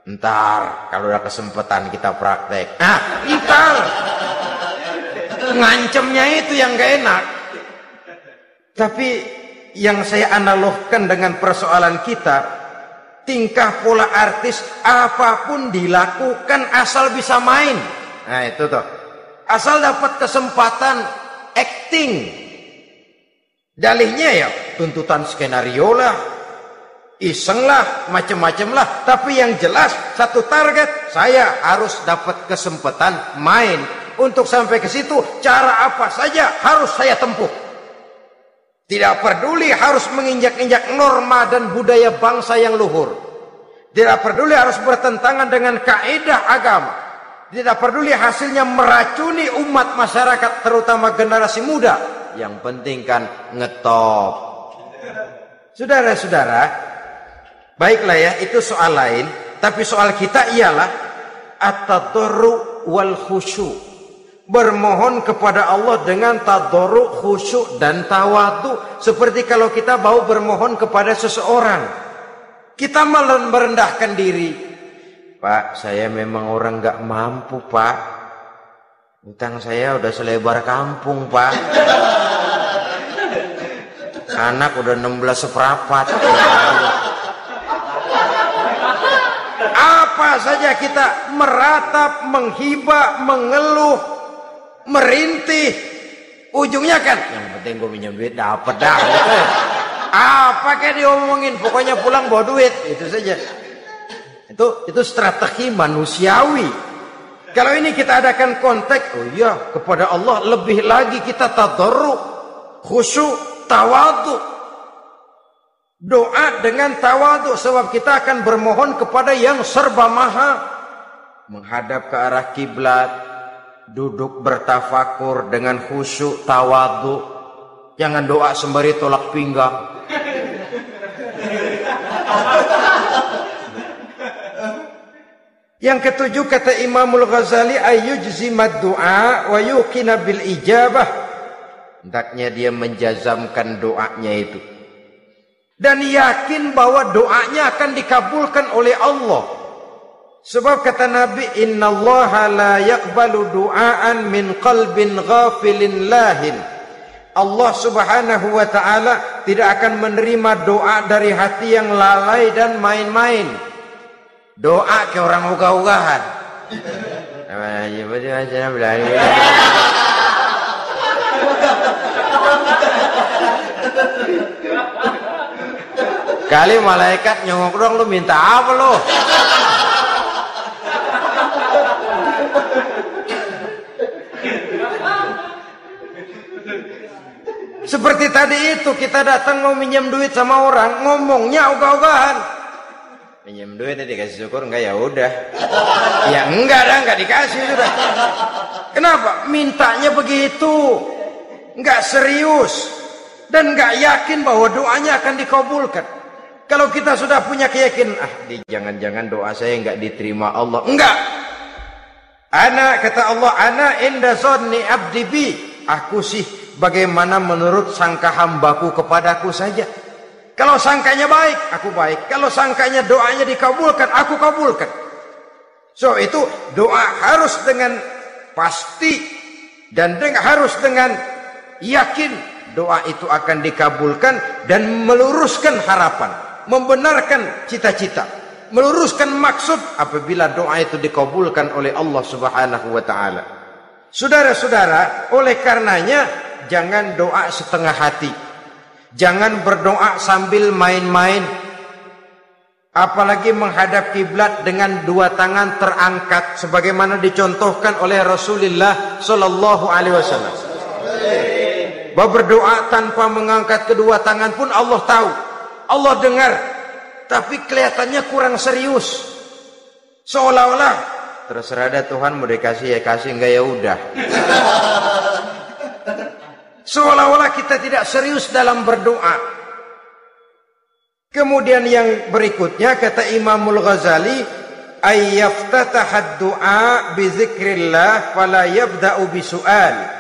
ntar kalau udah kesempatan kita praktek. Ntar ngancemnya itu yang gak enak. Tapi yang saya analogkan dengan persoalan kita, tingkah pola artis apapun dilakukan asal bisa main. Nah itu tuh, asal dapat kesempatan acting. Dalihnya ya tuntutan skenario lah, iseng lah, macem-macem lah. Tapi yang jelas satu target, saya harus dapat kesempatan main. Untuk sampai ke situ, cara apa saja harus saya tempuh. Tidak peduli harus menginjak-injak norma dan budaya bangsa yang luhur. Tidak peduli harus bertentangan dengan kaidah agama. Tidak peduli hasilnya meracuni umat masyarakat, terutama generasi muda. Yang penting kan ngetop. Saudara-saudara, baiklah ya, itu soal lain. Tapi soal kita ialah at-tadarru wal khusyu'. Bermohon kepada Allah dengan tadarru', khusyuk dan tawadu. Seperti kalau kita mau bermohon kepada seseorang, kita merendahkan diri. Pak, saya memang orang gak mampu pak, utang saya udah selebar kampung pak, anak udah 16 seperempat. Apa saja kita meratap, menghibah, mengeluh, merintih, ujungnya kan yang penting gue minjem duit dapat dah gitu. Apa kayak diomongin, pokoknya pulang bawa duit, itu saja. Itu strategi manusiawi. Kalau ini kita adakan konteks, oh iya, kepada Allah lebih lagi kita tadarru, khusyuk, tawadhu. Doa dengan tawadhu, sebab kita akan bermohon kepada yang serba maha. Menghadap ke arah kiblat, duduk bertafakur dengan khusyuk, tawadhu. Jangan doa sembari tolak pinggang. Yang ketujuh kata Imamul Ghazali, ayyujzimad du'a wa yuqina bil ijabah. Hendaknya dia menjazamkan doanya itu dan yakin bahwa doanya akan dikabulkan oleh Allah. Sebab kata Nabi, innallaha la yaqbalu du'aan min qalbin ghafilin lahin. Allah subhanahu wa ta'ala tidak akan menerima doa dari hati yang lalai dan main-main. Doa ke orang ugah-ugahan. Kali malaikat nyongok dong, lu minta apa lu? Seperti tadi itu, kita datang mau minjem duit sama orang, ngomongnya ogah-ogahan. Minjem duit dikasih syukur enggak, ya udah. Ya enggak dah, enggak dikasih sudah. Kenapa? Mintanya begitu. Enggak serius dan enggak yakin bahwa doanya akan dikabulkan. Kalau kita sudah punya keyakinan, jangan-jangan doa saya enggak diterima Allah. Enggak. Ana, kata Allah, ana inda zanni abdi bi. Aku sih bagaimana menurut sangka hambaku kepadaku saja. Kalau sangkanya baik, aku baik. Kalau sangkanya doanya dikabulkan, aku kabulkan. So itu doa harus dengan pasti dan harus dengan yakin doa itu akan dikabulkan dan meluruskan harapan, membenarkan cita-cita, meluruskan maksud apabila doa itu dikabulkan oleh Allah Subhanahu wa taala. Saudara-saudara, oleh karenanya jangan doa setengah hati. Jangan berdoa sambil main-main. Apalagi menghadap kiblat dengan dua tangan terangkat sebagaimana dicontohkan oleh Rasulullah sallallahu alaihi wasallam. Bahwa berdoa tanpa mengangkat kedua tangan pun Allah tahu, Allah dengar, tapi kelihatannya kurang serius. Seolah-olah terserah ada Tuhan, mau dikasih ya kasih, enggak ya udah. Seolah-olah kita tidak serius dalam berdoa. Kemudian yang berikutnya kata Imamul Ghazali, ayyaftatahad du'a bi zikrillah fala yabda'u bisu'al.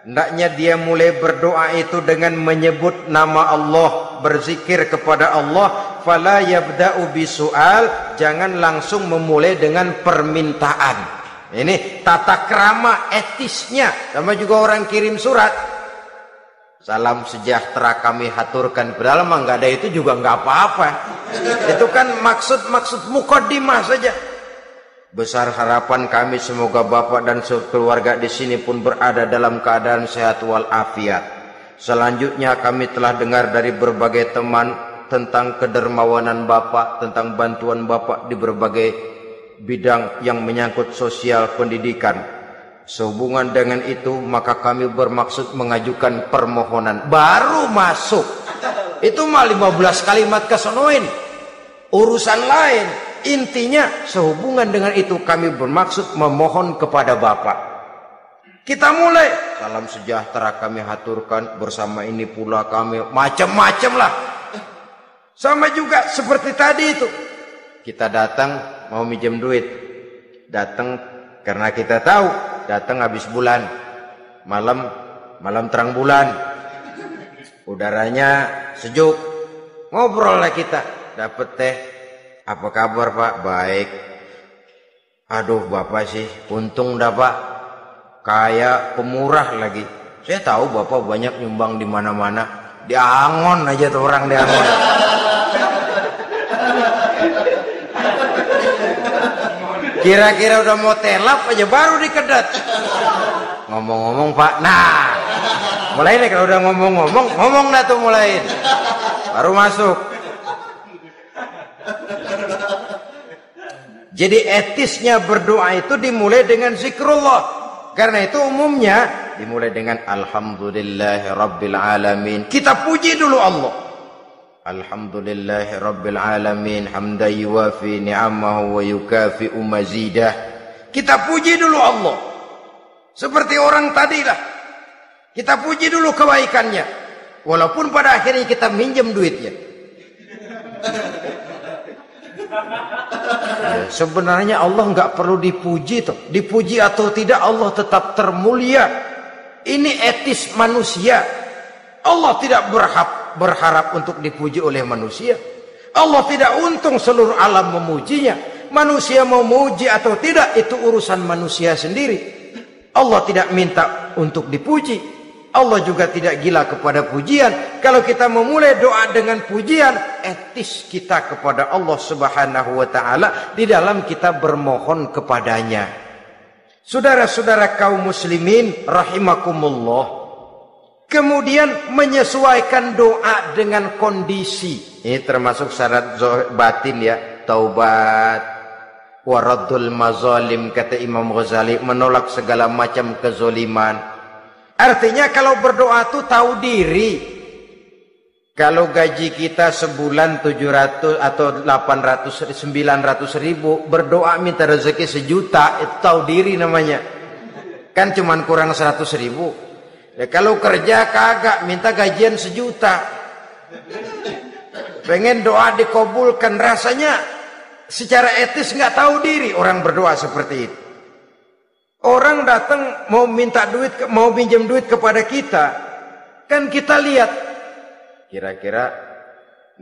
Hendaknya dia mulai berdoa itu dengan menyebut nama Allah, berzikir kepada Allah, fala yabda'u bisu'al, jangan langsung memulai dengan permintaan. Ini tata krama etisnya. Sama juga orang kirim surat, salam sejahtera kami haturkan, padahal mah nggak ada itu juga nggak apa-apa. Itu kan maksud mukaddimah saja. Besar harapan kami semoga Bapak dan keluarga di sini pun berada dalam keadaan sehat walafiat. Selanjutnya kami telah dengar dari berbagai teman tentang kedermawanan Bapak, tentang bantuan Bapak di berbagai bidang yang menyangkut sosial pendidikan. Sehubungan dengan itu maka kami bermaksud mengajukan permohonan. Baru masuk itu mah 15 kalimat kesonoin, urusan lain. Intinya sehubungan dengan itu kami bermaksud memohon kepada Bapak. Kita mulai, salam sejahtera kami haturkan, bersama ini pula kami, macam-macam lah. Sama juga seperti tadi itu, kita datang mau minjem duit, datang karena kita tahu datang habis bulan, malam terang bulan, udaranya sejuk, ngobrol lah kita, dapet teh, apa kabar Pak? Baik. Aduh Bapak sih untung dah Pak, kayak pemurah lagi. Saya tahu Bapak banyak nyumbang di mana-mana, di Angon aja tuh orang di Angon. Kira-kira udah mau telap aja baru dikedet. Ngomong-ngomong Pak, nah mulai nih kalau udah ngomong-ngomong, ngomong dah tuh mulai. Baru masuk. Jadi etisnya berdoa itu dimulai dengan zikrullah. Karena itu umumnya dimulai dengan Alhamdulillahi Rabbil Alamin. Kita puji dulu Allah. Alhamdulillahi Rabbil Alamin. Hamdan yuwafi ni'amahu wa yukafi'u mazidah. Kita puji dulu Allah. Seperti orang tadi lah. Kita puji dulu kebaikannya. Walaupun pada akhirnya kita minjem duitnya. Sebenarnya Allah nggak perlu dipuji toh. Dipuji atau tidak Allah tetap termulia. Ini etis manusia. Allah tidak berharap untuk dipuji oleh manusia. Allah tidak untung seluruh alam memujinya. Manusia mau muji atau tidak itu urusan manusia sendiri. Allah tidak minta untuk dipuji. Allah juga tidak gila kepada pujian. Kalau kita memulai doa dengan pujian, etis kita kepada Allah Subhanahu wa taala di dalam kita bermohon kepadanya. Saudara-saudara kaum muslimin rahimakumullah. Kemudian menyesuaikan doa dengan kondisi. Ini termasuk syarat batin ya, taubat, waraddul mazalim kata Imam Ghazali, menolak segala macam kezoliman. Artinya kalau berdoa itu tahu diri. Kalau gaji kita sebulan 700 atau 800 900 ribu, berdoa minta rezeki 1 juta, itu tahu diri namanya. Kan cuman kurang 100 ribu. Ya, kalau kerja kagak minta gajian 1 juta. Pengen doa dikabulkan, rasanya secara etis nggak tahu diri orang berdoa seperti itu. Orang datang mau minta duit, mau pinjam duit kepada kita, kan kita lihat kira-kira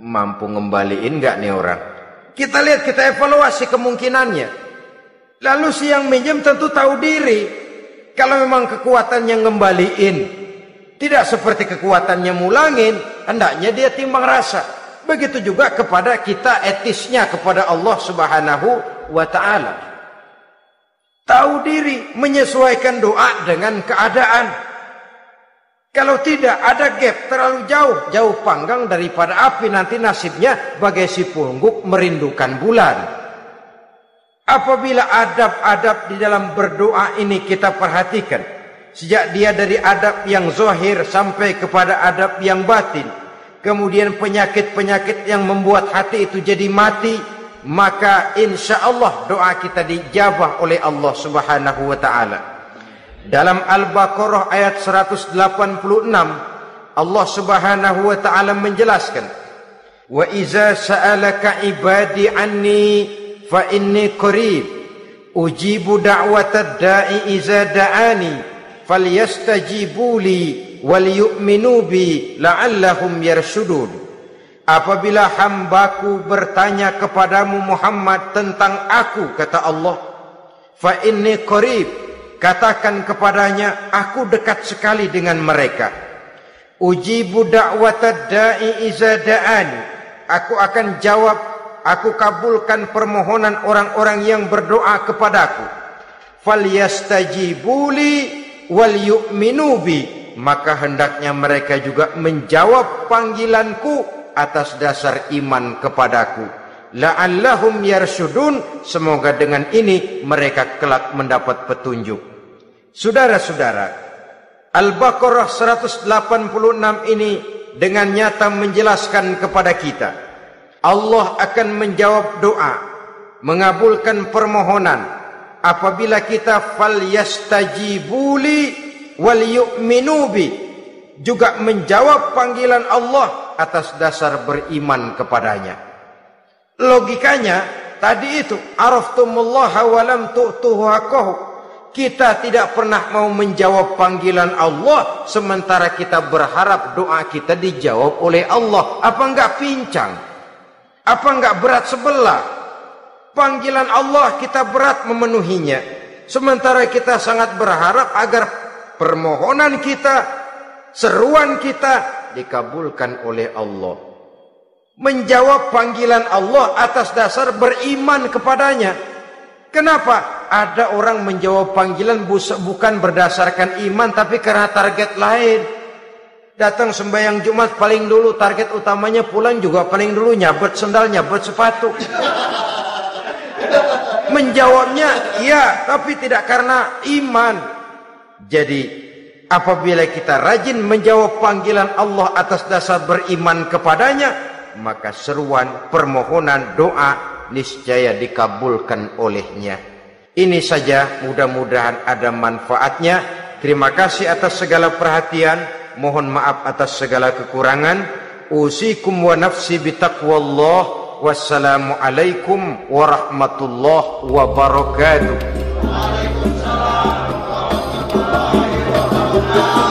mampu ngembaliin nggak nih orang. Kita lihat, kita evaluasi kemungkinannya. Lalu si yang minjem tentu tahu diri. Kalau memang kekuatannya ngembaliin tidak seperti kekuatannya mulangin, hendaknya dia timbang rasa. Begitu juga kepada kita etisnya kepada Allah Subhanahu wa taala. Tahu diri, menyesuaikan doa dengan keadaan. Kalau tidak ada gap terlalu jauh panggang daripada api, nanti nasibnya bagai si pungguk merindukan bulan. Apabila adab-adab di dalam berdoa ini kita perhatikan, sejak dia dari adab yang zahir sampai kepada adab yang batin, kemudian penyakit-penyakit yang membuat hati itu jadi mati, maka insya Allah doa kita dijabah oleh Allah Subhanahu wa ta'ala. Dalam Al-Baqarah ayat 186 Allah Subhanahu wa ta'ala menjelaskan, wa iza sa'alaka ibadi anni fa inni qarib ujibu da'watad da'i iza da'ani falyastajibu li wal yu'minu bi la'allahum yarshudun. Apabila hambaku bertanya kepadamu Muhammad tentang aku, kata Allah, fa inni qarib, katakan kepadanya aku dekat sekali dengan mereka. Ujibu da'watad da'i iza da'ani, aku akan jawab, aku kabulkan permohonan orang-orang yang berdoa kepadaku. Falyastajibu li wal yu'minu bi, maka hendaknya mereka juga menjawab panggilanku atas dasar iman kepadaku. La'allahum yarshudun, semoga dengan ini mereka kelak mendapat petunjuk. Saudara-saudara, Al-Baqarah 186 ini dengan nyata menjelaskan kepada kita, Allah akan menjawab doa, mengabulkan permohonan apabila kita falyastajibuli wal yu'minu bi, juga menjawab panggilan Allah atas dasar beriman kepadanya. Logikanya tadi itu, araftumullaha wa lam tu'tuhu haqqahu. Kita tidak pernah mau menjawab panggilan Allah sementara kita berharap doa kita dijawab oleh Allah. Apa enggak pincang? Apa enggak berat sebelah? Panggilan Allah kita berat memenuhinya, sementara kita sangat berharap agar permohonan kita, seruan kita dikabulkan oleh Allah. Menjawab panggilan Allah atas dasar beriman kepadanya. Kenapa? Ada orang menjawab panggilan bukan berdasarkan iman, tapi karena target lain. Datang sembahyang Jumat paling dulu, target utamanya pulang juga paling dulu nyabet sendal, nyabet sepatu. Menjawabnya iya, tapi tidak karena iman. Jadi apabila kita rajin menjawab panggilan Allah atas dasar beriman kepadanya, maka seruan, permohonan, doa niscaya dikabulkan olehnya. Ini saja, mudah-mudahan ada manfaatnya. Terima kasih atas segala perhatian, mohon maaf atas segala kekurangan. Usikum wa nafsi bitaqwallah. Wassalamu alaikum warahmatullahi wabarakatuh. Waalaikumsalam warahmatullahi wabarakatuh.